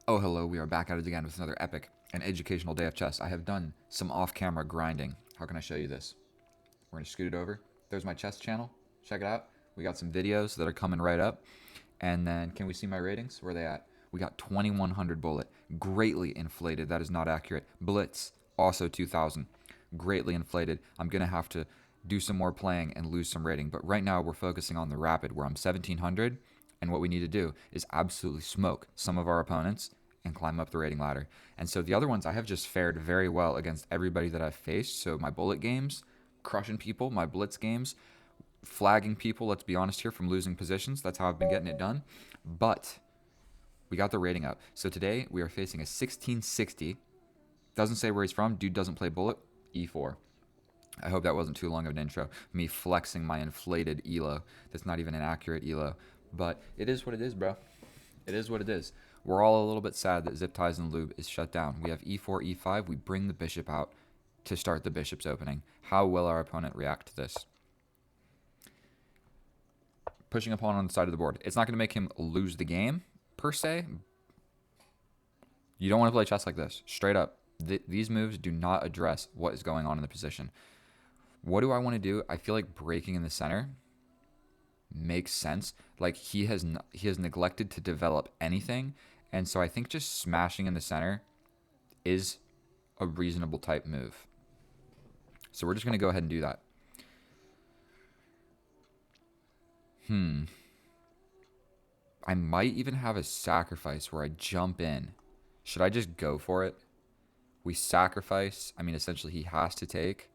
Oh, hello, we are back at it again with another epic and educational day of chess. I have done some off-camera grinding. How can I show you this? We're going to scoot it over. There's my chess channel. Check it out. We got some videos that are coming right up. And then, can we see my ratings? Where are they at? We got 2100 bullet. Greatly inflated. That is not accurate. Blitz, also 2000. Greatly inflated. I'm going to have to do some more playing and lose some rating. But right now, we're focusing on the rapid, where I'm 1700. And what we need to do is absolutely smoke some of our opponents and climb up the rating ladder. And so the other ones, I have just fared very well against everybody that I've faced. So my bullet games, crushing people, my blitz games, flagging people, let's be honest here, from losing positions. That's how I've been getting it done. But we got the rating up. So today we are facing a 1660. Doesn't say where he's from. Dude doesn't play bullet. E4. I hope that wasn't too long of an intro. Me flexing my inflated elo. That's not even an accurate elo. But it is what it is, bro. It is what it is. We're all a little bit sad that Zip Ties and Lube is shut down. We have e4, e5. We bring the bishop out to start the bishop's opening. How will our opponent react to this? Pushing a pawn on the side of the board. It's not going to make him lose the game, per se. You don't want to play chess like this. Straight up. These moves do not address what is going on in the position. What do I want to do? I feel like breaking in the center makes sense. Like he has neglected to develop anything, and so I think just smashing in the center is a reasonable type move. So we're just going to go ahead and do that. I might even have a sacrifice where I jump in. Should I just go for it? We sacrifice. I mean, essentially he has to take.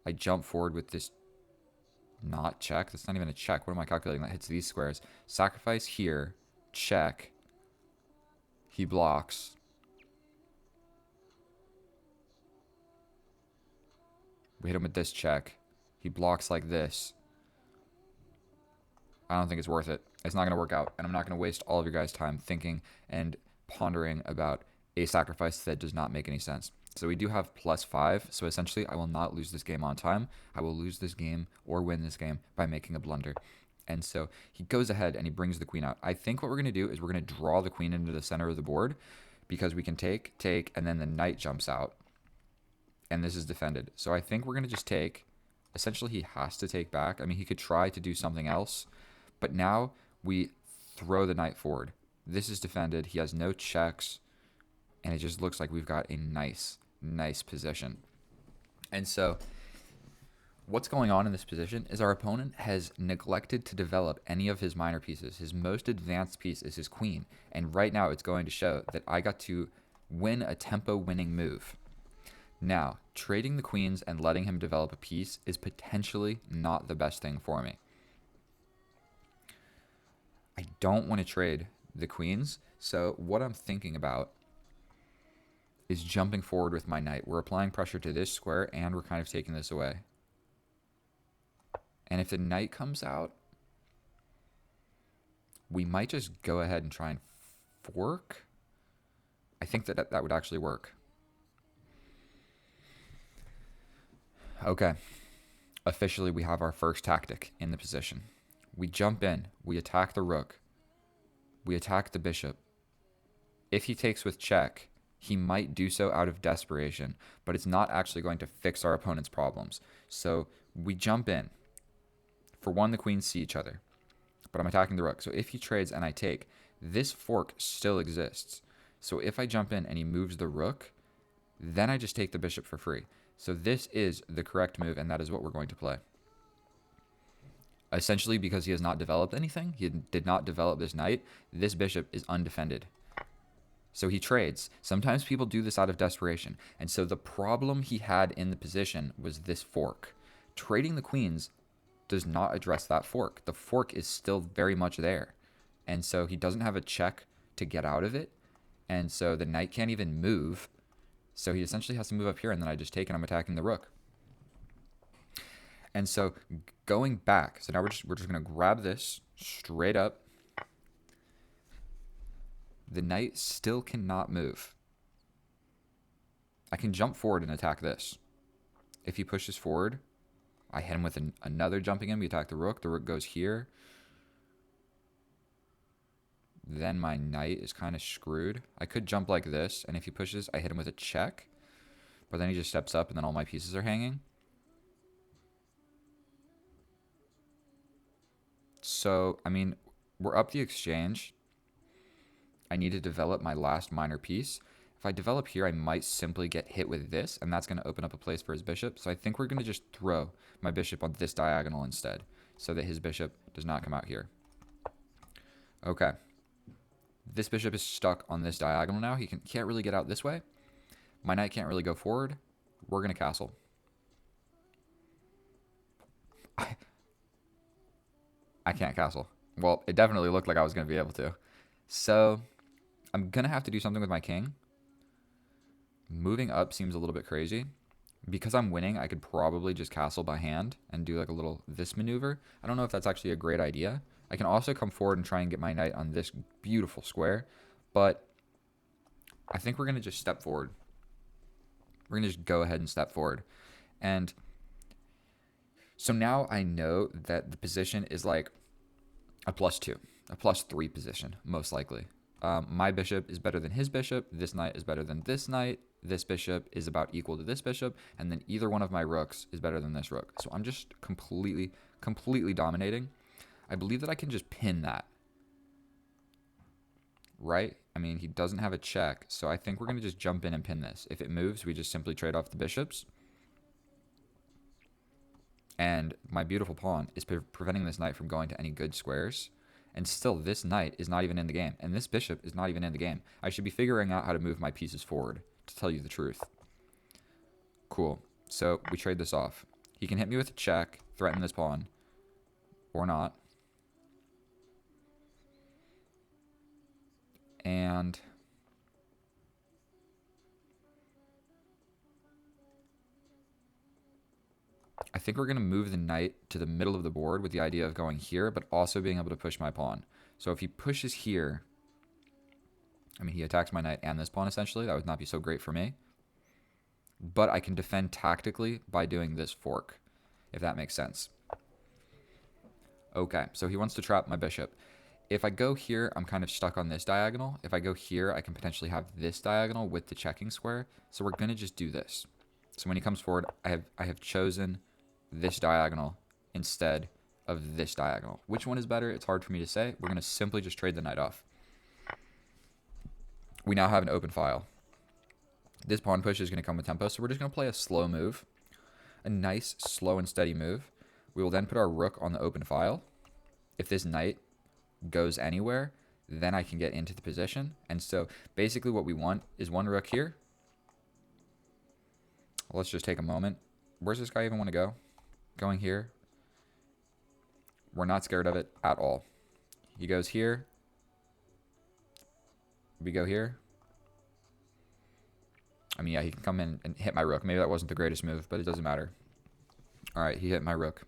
I jump forward with this not check. That's not even a check. What am I calculating? That hits these squares. Sacrifice here. Check. He blocks. We hit him with this check. He blocks like this. I don't think it's worth it. It's not going to work out. And I'm not going to waste all of your guys' time thinking and pondering about a sacrifice that does not make any sense. So we do have +5. So essentially, I will not lose this game on time. I will lose this game or win this game by making a blunder. And so he goes ahead and he brings the queen out. I think what we're going to do is we're going to draw the queen into the center of the board because we can take, and then the knight jumps out. And this is defended. So I think we're going to just take. Essentially, he has to take back. I mean, he could try to do something else. But now we throw the knight forward. This is defended. He has no checks. And it just looks like we've got a nice position. And so what's going on in this position is our opponent has neglected to develop any of his minor pieces. His most advanced piece is his queen. And right now it's going to show that I got to win a tempo-winning move. Now, trading the queens and letting him develop a piece is potentially not the best thing for me. I don't want to trade the queens, so what I'm thinking about is jumping forward with my knight. We're applying pressure to this square, and we're kind of taking this away. And if the knight comes out, we might just go ahead and try and fork. I think that would actually work. Okay. Officially, we have our first tactic in the position. We jump in. We attack the rook. We attack the bishop. If he takes with check, he might do so out of desperation, but it's not actually going to fix our opponent's problems. So we jump in. For one, the queens see each other, but I'm attacking the rook. So if he trades and I take, this fork still exists. So if I jump in and he moves the rook, then I just take the bishop for free. So this is the correct move, and that is what we're going to play. Essentially, because he has not developed anything, he did not develop this knight, this bishop is undefended. So he trades. Sometimes people do this out of desperation. And so the problem he had in the position was this fork. Trading the queens does not address that fork. The fork is still very much there. And so he doesn't have a check to get out of it. And so the knight can't even move. So he essentially has to move up here, and then I just take and I'm attacking the rook. And so going back, so now we're just going to grab this straight up. The knight still cannot move. I can jump forward and attack this. If he pushes forward, I hit him with another jumping in. We attack the rook. The rook goes here. then my knight is kind of screwed. I could jump like this, and if he pushes, I hit him with a check. But then he just steps up, and then all my pieces are hanging. So, I mean, we're up the exchange. I need to develop my last minor piece. If I develop here, I might simply get hit with this, and that's going to open up a place for his bishop. So I think we're going to just throw my bishop on this diagonal instead, so that his bishop does not come out here. Okay. This bishop is stuck on this diagonal now. He can't really get out this way. My knight can't really go forward. We're going to castle. I can't castle. Well, it definitely looked like I was going to be able to. So I'm going to have to do something with my king. Moving up seems a little bit crazy. Because I'm winning, I could probably just castle by hand and do like a little this maneuver. I don't know if that's actually a great idea. I can also come forward and try and get my knight on this beautiful square. But I think we're going to just step forward. We're going to just go ahead and step forward. And so now I know that the position is like a +2, a +3 position, most likely. My bishop is better than his bishop. This knight is better than this knight. This bishop is about equal to this bishop. And then either one of my rooks is better than this rook. So I'm just completely dominating. I believe that I can just pin that. Right? I mean, he doesn't have a check. So I think we're going to just jump in and pin this. If it moves, we just simply trade off the bishops. And my beautiful pawn is preventing this knight from going to any good squares. And still, this knight is not even in the game. And this bishop is not even in the game. I should be figuring out how to move my pieces forward, to tell you the truth. Cool. So we trade this off. He can hit me with a check, threaten this pawn, or not. And I think we're going to move the knight to the middle of the board with the idea of going here, but also being able to push my pawn. So if he pushes here, I mean, he attacks my knight and this pawn, essentially. That would not be so great for me. But I can defend tactically by doing this fork, if that makes sense. Okay, so he wants to trap my bishop. If I go here, I'm kind of stuck on this diagonal. If I go here, I can potentially have this diagonal with the checking square. So we're going to just do this. So when he comes forward, I have chosen this diagonal instead of this diagonal. Which one is better? It's hard for me to say. We're going to simply just trade the knight off. We now have an open file. This pawn push is going to come with tempo, so we're just going to play a slow move. A nice, slow and steady move. We will then put our rook on the open file. If this knight goes anywhere, then I can get into the position. And so basically what we want is one rook here. Let's just take a moment. Where's this guy even want to go? Going here. We're not scared of it at all. He goes here. We go here. I mean, yeah, he can come in and hit my rook. Maybe that wasn't the greatest move, but it doesn't matter. All right, he hit my rook.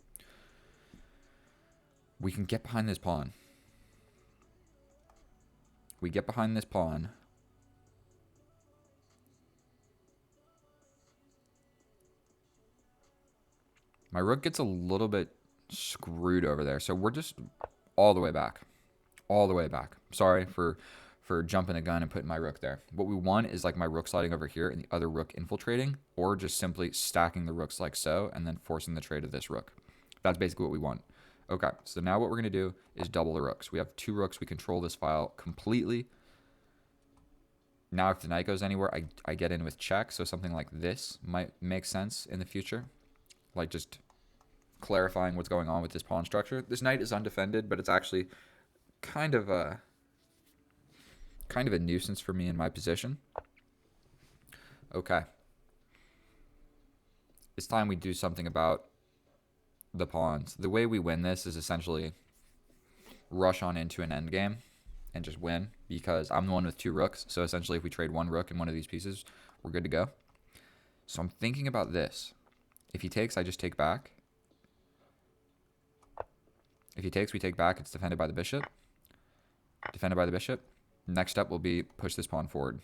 We can get behind this pawn. We get behind this pawn. My rook gets a little bit screwed over there. So we're just all the way back. All the way back. Sorry for jumping the gun and putting my rook there. What we want is like my rook sliding over here and the other rook infiltrating, or just simply stacking the rooks like so and then forcing the trade of this rook. That's basically what we want. Okay, so now what we're going to do is double the rooks. We have two rooks. We control this file completely. Now if the knight goes anywhere, I get in with check. So something like this might make sense in the future. Like just clarifying what's going on with this pawn structure. This knight is undefended, but it's actually kind of a nuisance for me in my position. Okay. It's time we do something about the pawns. The way we win this is essentially rush on into an endgame and just win, because I'm the one with two rooks. So essentially if we trade one rook in one of these pieces, we're good to go. So I'm thinking about this. If he takes, I just take back. If he takes, we take back. It's defended by the bishop. Defended by the bishop. Next step will be push this pawn forward.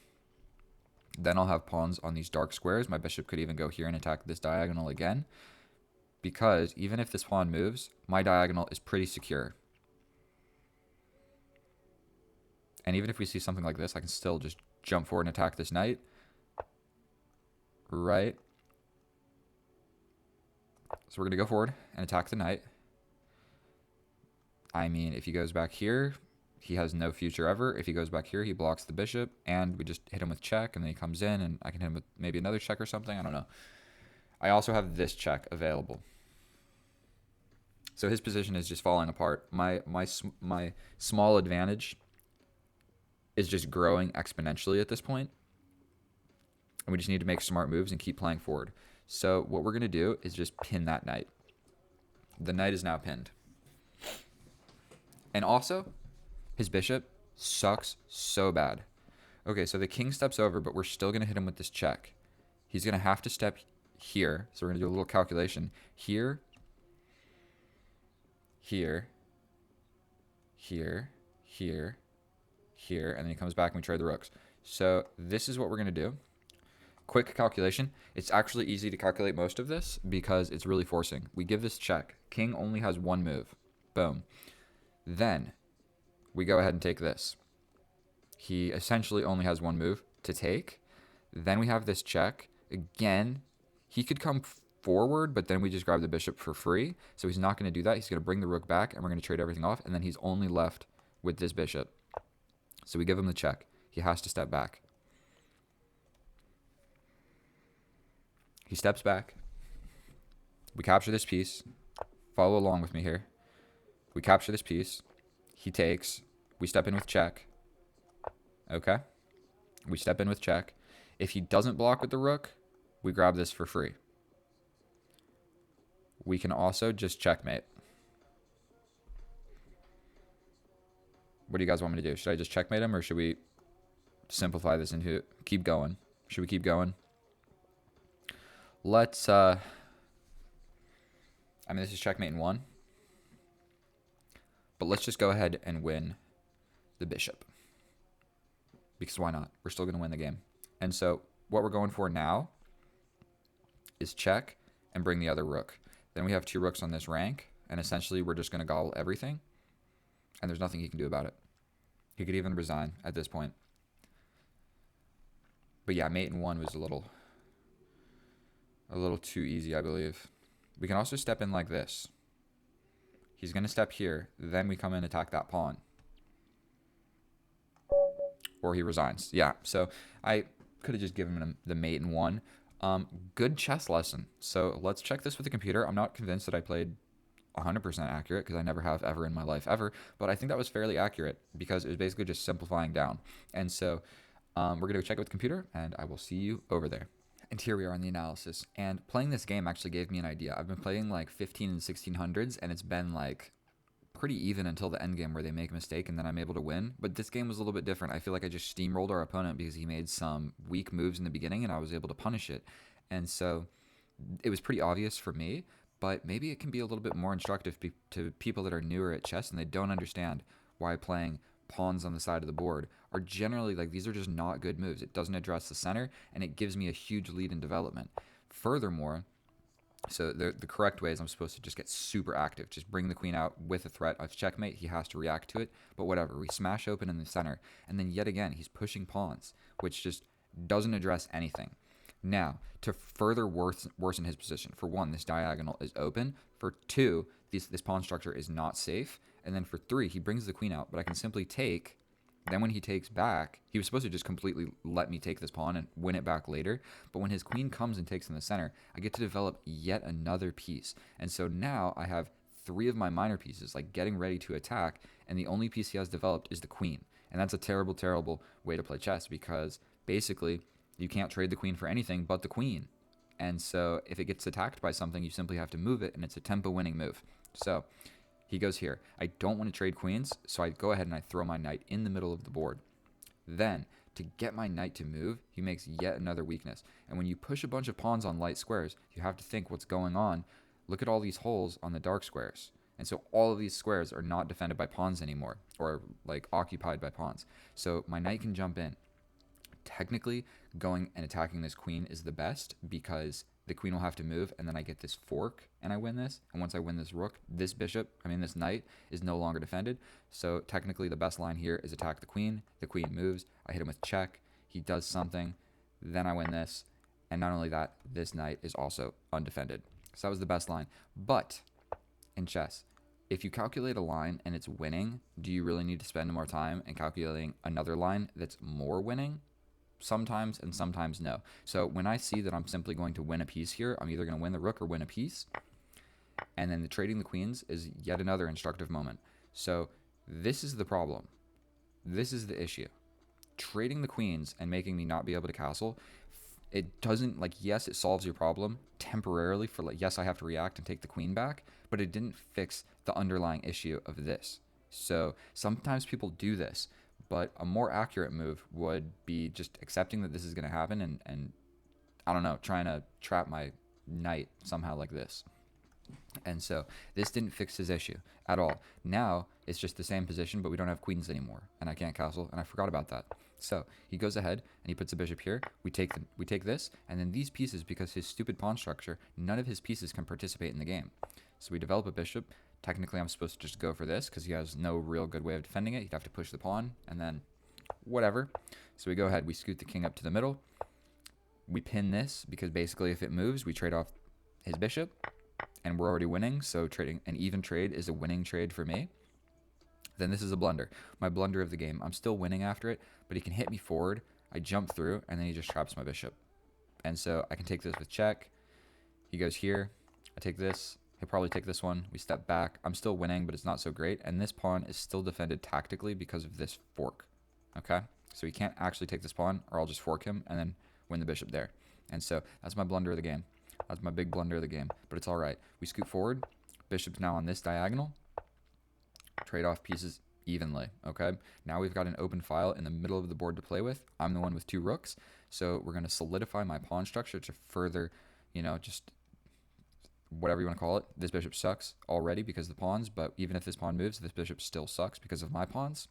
Then I'll have pawns on these dark squares. My bishop could even go here and attack this diagonal again, because even if this pawn moves, my diagonal is pretty secure. And even if we see something like this, I can still just jump forward and attack this knight. Right. So we're going to go forward and attack the knight. I mean, if he goes back here, he has no future ever. If he goes back here, he blocks the bishop, and we just hit him with check, and then he comes in, and I can hit him with maybe another check or something. I don't know. I also have this check available. So his position is just falling apart. My small advantage is just growing exponentially at this point. And we just need to make smart moves and keep playing forward. So what we're going to do is just pin that knight. The knight is now pinned. And also, his bishop sucks so bad. Okay, so the king steps over, but we're still going to hit him with this check. He's going to have to step here. So we're going to do a little calculation. Here, here, here, here, here, and then he comes back and we trade the rooks. So this is what we're going to do. Quick calculation. It's actually easy to calculate most of this because it's really forcing. We give this check. King only has one move. Boom. Then we go ahead and take this. He essentially only has one move to take. Then we have this check. Again, he could come forward, but then we just grab the bishop for free. So he's not going to do that. He's going to bring the rook back, and we're going to trade everything off. And then he's only left with this bishop. So we give him the check. He has to step back. He steps back. We capture this piece. Follow along with me here. We capture this piece. He takes. We step in with check. Okay. We step in with check. If he doesn't block with the rook, we grab this for free. We can also just checkmate. What do you guys want me to do? Should I just checkmate him, or should we simplify this into keep going? Should we keep going? Let's, I mean, this is checkmate in one. But let's just go ahead and win the bishop. Because why not? We're still going to win the game. And so what we're going for now is check and bring the other rook. Then we have two rooks on this rank. And essentially we're just going to gobble everything. And there's nothing he can do about it. He could even resign at this point. But yeah, mate in one was a little too easy, I believe. We can also step in like this. He's going to step here. Then we come in and attack that pawn. Or he resigns. Yeah, so I could have just given him the mate in one. Good chess lesson. So let's check this with the computer. I'm not convinced that I played 100% accurate because I never have ever in my life ever. But I think that was fairly accurate because it was basically just simplifying down. And so we're going to check it with the computer, and I will see you over there. And here we are on the analysis. And playing this game actually gave me an idea. I've been playing like 15 and 1600s, and it's been like pretty even until the end game where they make a mistake and then I'm able to win. But this game was a little bit different. I feel like I just steamrolled our opponent because he made some weak moves in the beginning and I was able to punish it. And so it was pretty obvious for me, but maybe it can be a little bit more instructive to people that are newer at chess and they don't understand why playing pawns on the side of the board are generally like, these are just not good moves. It doesn't address the center and it gives me a huge lead in development. Furthermore, so the correct way is I'm supposed to just get super active. Just bring the queen out with a threat of checkmate. He has to react to it. But whatever. We smash open in the center. And then yet again, he's pushing pawns, which just doesn't address anything. Now, to further worsen his position, for one, this diagonal is open. For two, this pawn structure is not safe. And then for three, he brings the queen out. But I can simply take. Then when he takes back, he was supposed to just completely let me take this pawn and win it back later. But when his queen comes and takes in the center, I get to develop yet another piece. And so now I have three of my minor pieces, like getting ready to attack. And the only piece he has developed is the queen. And that's a terrible, terrible way to play chess because basically you can't trade the queen for anything but the queen. And so if it gets attacked by something, you simply have to move it, and it's a tempo winning move. So he goes here. I don't want to trade queens, so I go ahead and I throw my knight in the middle of the board. Then, to get my knight to move, he makes yet another weakness. And when you push a bunch of pawns on light squares, you have to think what's going on. Look at all these holes on the dark squares. And so all of these squares are not defended by pawns anymore, or like occupied by pawns. So my knight can jump in. Technically, going and attacking this queen is the best because the queen will have to move, and then I get this fork, and I win this. And once I win this rook, this this knight is no longer defended. So technically the best line here is attack the queen. The queen moves. I hit him with check. He does something. Then I win this. And not only that, this knight is also undefended. So that was the best line. But in chess, if you calculate a line and it's winning, do you really need to spend more time in calculating another line that's more winning? Sometimes, and sometimes no. So when I see that I'm simply going to win a piece here, I'm either going to win the rook or win a piece. And then the trading the queens is yet another instructive moment. So this is the problem. This is the issue. Trading the queens and making me not be able to castle, it doesn't, like, yes, it solves your problem temporarily for, like, yes, I have to react and take the queen back, but it didn't fix the underlying issue of this. So sometimes people do this, but a more accurate move would be just accepting that this is going to happen and I don't know, trying to trap my knight somehow like this. And so this didn't fix his issue at all. Now it's just the same position, but we don't have queens anymore, and I can't castle, and I forgot about that. So he goes ahead and he puts a bishop here. We take this, and then these pieces, because his stupid pawn structure, none of his pieces can participate in the game. So we develop a bishop. Technically, I'm supposed to just go for this because he has no real good way of defending it. He'd have to push the pawn, and then whatever. So we go ahead. We scoot the king up to the middle. We pin this because basically if it moves, we trade off his bishop, and we're already winning. So trading an even trade is a winning trade for me. Then this is a blunder. My blunder of the game. I'm still winning after it, but he can hit me forward. I jump through, and then he just traps my bishop. And so I can take this with check. He goes here. I take this. He'll probably take this one. We step back. I'm still winning, but it's not so great. And this pawn is still defended tactically because of this fork. Okay? So he can't actually take this pawn, or I'll just fork him and then win the bishop there. And so that's my blunder of the game. That's my big blunder of the game. But it's all right. We scoot forward. Bishop's now on this diagonal. Trade off pieces evenly. Okay? Now we've got an open file in the middle of the board to play with. I'm the one with 2 rooks. So we're going to solidify my pawn structure to further, just whatever you want to call it. This bishop sucks already because of the pawns, but even if this pawn moves, this bishop still sucks because of my pawns.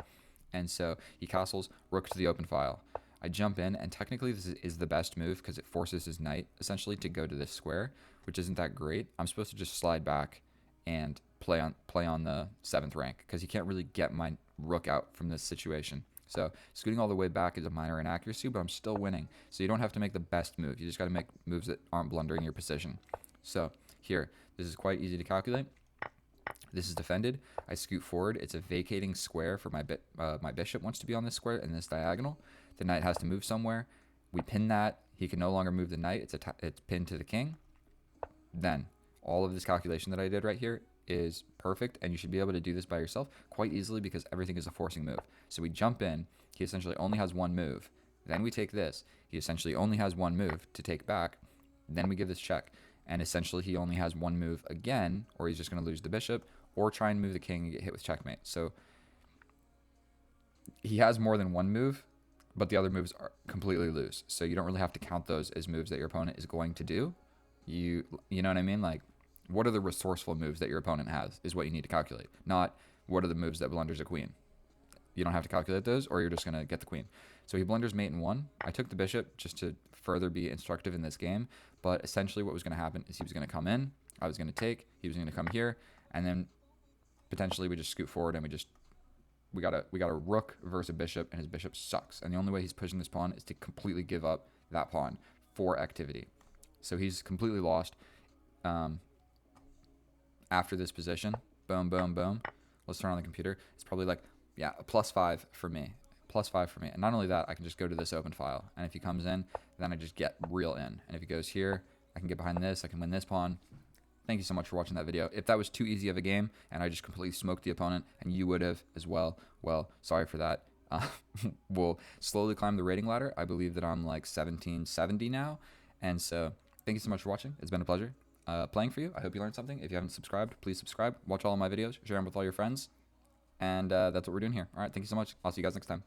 And so he castles rook to the open file. I jump in, and technically this is the best move because it forces his knight essentially to go to this square, which isn't that great. I'm supposed to just slide back and play on the 7th rank because he can't really get my rook out from this situation. So scooting all the way back is a minor inaccuracy, but I'm still winning. So you don't have to make the best move. You just got to make moves that aren't blundering your position. So here, this is quite easy to calculate. This is defended. I scoot forward. It's a vacating square for my bishop wants to be on this square and this diagonal. The knight has to move somewhere. We pin that. He can no longer move the knight. It's pinned to the king. Then all of this calculation that I did right here is perfect, and you should be able to do this by yourself quite easily because everything is a forcing move. So we jump in. He essentially only has one move. Then we take this. He essentially only has one move to take back. Then we give this check. And essentially he only has one move again, or he's just going to lose the bishop, or try and move the king and get hit with checkmate. So he has more than one move, but the other moves are completely lose. So you don't really have to count those as moves that your opponent is going to do. You know what I mean? Like, what are the resourceful moves that your opponent has is what you need to calculate, not what are the moves that blunders a queen. You don't have to calculate those, or you're just going to get the queen. So he blunders mate in 1. I took the bishop just to further be instructive in this game, but essentially what was going to happen is he was going to come in, I was going to take, he was going to come here, and then potentially we just scoot forward and we got a rook versus a bishop, and his bishop sucks. And the only way he's pushing this pawn is to completely give up that pawn for activity. So he's completely lost after this position. Boom, boom, boom. Let's turn on the computer. It's probably like, yeah, a +5 for me. +5 for me. And not only that, I can just go to this open file. And if he comes in, then I just get real in. And if he goes here, I can get behind this. I can win this pawn. Thank you so much for watching that video. If that was too easy of a game and I just completely smoked the opponent, and you would have as well, sorry for that. We'll slowly climb the rating ladder. I believe that I'm like 1770 now. And so thank you so much for watching. It's been a pleasure playing for you. I hope you learned something. If you haven't subscribed, please subscribe. Watch all of my videos. Share them with all your friends. And that's what we're doing here. All right. Thank you so much. I'll see you guys next time.